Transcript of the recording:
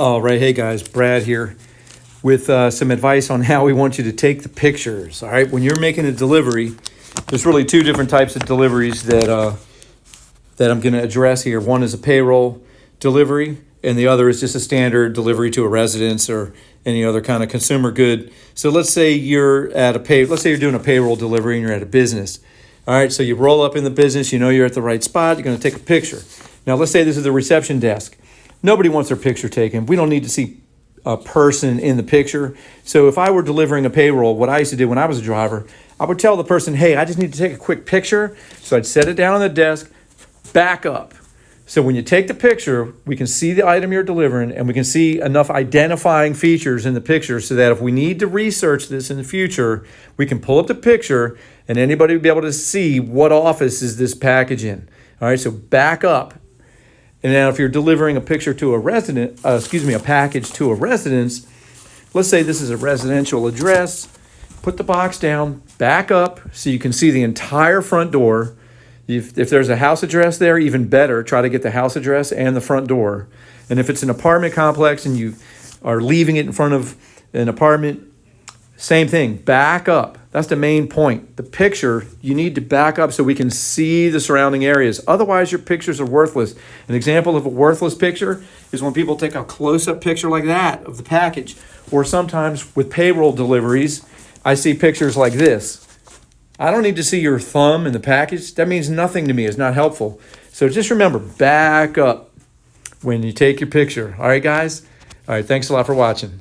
All right, hey guys, Brad here with some advice on how we want you to take the pictures. All right, when you're making a delivery, there's really two different types of deliveries that I'm going to address here. One is a payroll delivery, and the other is just a standard delivery to a residence or any other kind of consumer good. So let's say you're doing a payroll delivery and you're at a business. All right, so you roll up in the business, you know you're at the right spot, you're going to take a picture. Now let's say this is the reception desk. Nobody wants their picture taken. We don't need to see a person in the picture. So if I were delivering a payroll, what I used to do when I was a driver, I would tell the person, hey, I just need to take a quick picture. So I'd set it down on the desk, back up. So when you take the picture, we can see the item you're delivering and we can see enough identifying features in the picture so that if we need to research this in the future, we can pull up the picture and anybody will be able to see what office is this package in. All right, so back up. And now if you're delivering a picture to a package to a residence, let's say this is a residential address, put the box down, back up so you can see the entire front door. If there's a house address there, even better, try to get the house address and the front door. And if it's an apartment complex and you are leaving it in front of an apartment, same thing, back up. That's the main point. The picture, you need to back up so we can see the surrounding areas. Otherwise, your pictures are worthless. An example of a worthless picture is when people take a close-up picture like that of the package. Or sometimes with payroll deliveries, I see pictures like this. I don't need to see your thumb in the package. That means nothing to me. It's not helpful. So just remember, back up when you take your picture. All right, guys? All right, thanks a lot for watching.